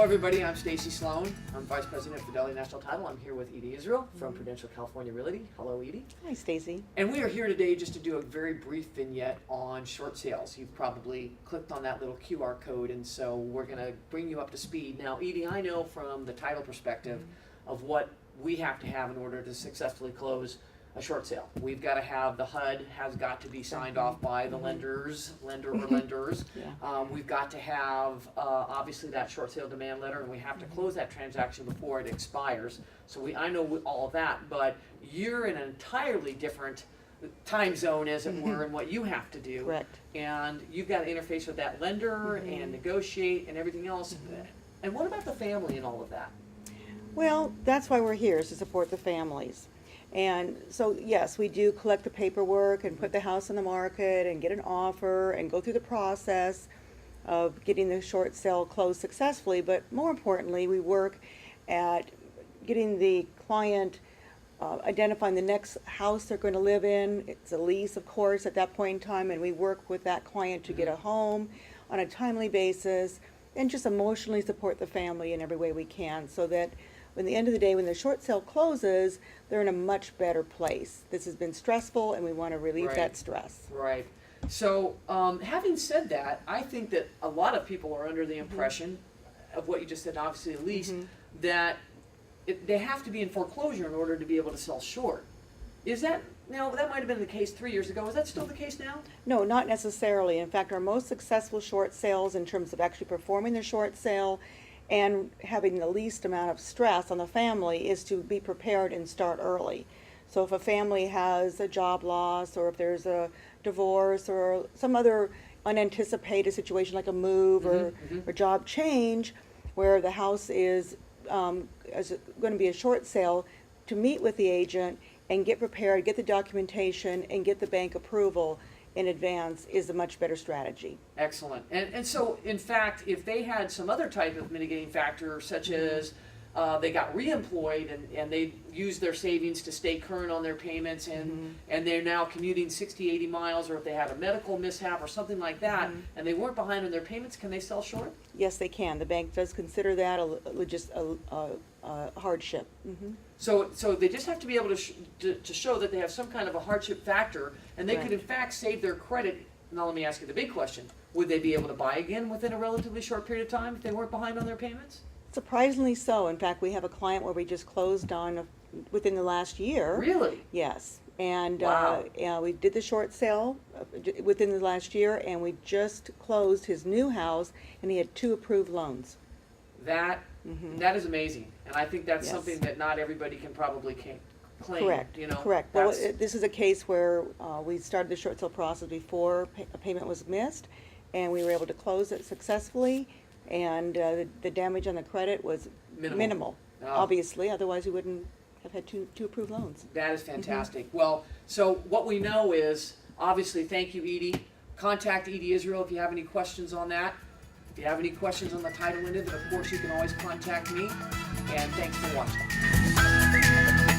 Hello everybody, I'm Stacey Sloan. I'm Vice President of Fidelity National Title. I'm here with Edie Israel from Prudential California Realty. Hello Edie. Hi Stacey. And we are here today just to do a very brief vignette on short sales. You've probably clicked on that little QR code, and so we're going to bring you up to speed. Now Edie, I know from the title perspective of what we have to have in order to successfully close a short sale. We've got to have the HUD has got to be signed off by the lender or lenders. Yeah. We've got to have obviously that short sale demand letter, and we have to close that transaction before it expires. So I know all of that, but you're in an entirely different time zone, as it were, in what you have to do. Correct. And you've got to interface with that lender and negotiate and everything else. And what about the family and all of that? Well, that's why we're here, is to support the families. And so, yes, we do collect the paperwork and put the house on the market and get an offer and go through the process of getting the short sale closed successfully. But more importantly, we work at getting the client, identifying the next house they're going to live in. It's a lease, of course, at that point in time, and we work with that client to get a home on a timely basis and just emotionally support the family in every way we can, so that at the end of the day, when the short sale closes, they're in a much better place. This has been stressful, and we want to relieve that stress. Right. So, having said that, I think that a lot of people are under the impression of what you just said, obviously at least, that they have to be in foreclosure in order to be able to sell short. Is that, now, that might have been the case 3 years ago. Is that still the case now? No, not necessarily. In fact, our most successful short sales in terms of actually performing the short sale and having the least amount of stress on the family is to be prepared and start early. So if a family has a job loss, or if there's a divorce or some other unanticipated situation like a move or job change, where the house is going to be a short sale, to meet with the agent and get prepared, get the documentation, and get the bank approval in advance is a much better strategy. Excellent. And so, in fact, if they had some other type of mitigating factor, such as they got reemployed and they used their savings to stay current on their payments, and they're now commuting 60, 80 miles, or if they had a medical mishap or something like that, and they weren't behind on their payments, can they sell short? Yes, they can. The bank does consider that a hardship. So they just have to be able to show that they have some kind of a hardship factor, and they could in fact save their credit. Now let me ask you the big question. Would they be able to buy again within a relatively short period of time if they weren't behind on their payments? Surprisingly so. In fact, we have a client where we just closed on within the last year. Really? Yes. And wow. We did the short sale within the last year, and we just closed his new house, and he had 2 approved loans. That is amazing, and I think that's something that not everybody can probably claim. Correct. You know, correct. Well, this is a case where we started the short sale process before a payment was missed, and we were able to close it successfully, and the damage on the credit was minimal. Obviously, otherwise we wouldn't have had two approved loans. That is fantastic. Well, so what we know is, obviously, thank you, Edie. Contact Edie Israel if you have any questions on that. If you have any questions on the title end of it, of course, you can always contact me. And thanks for watching.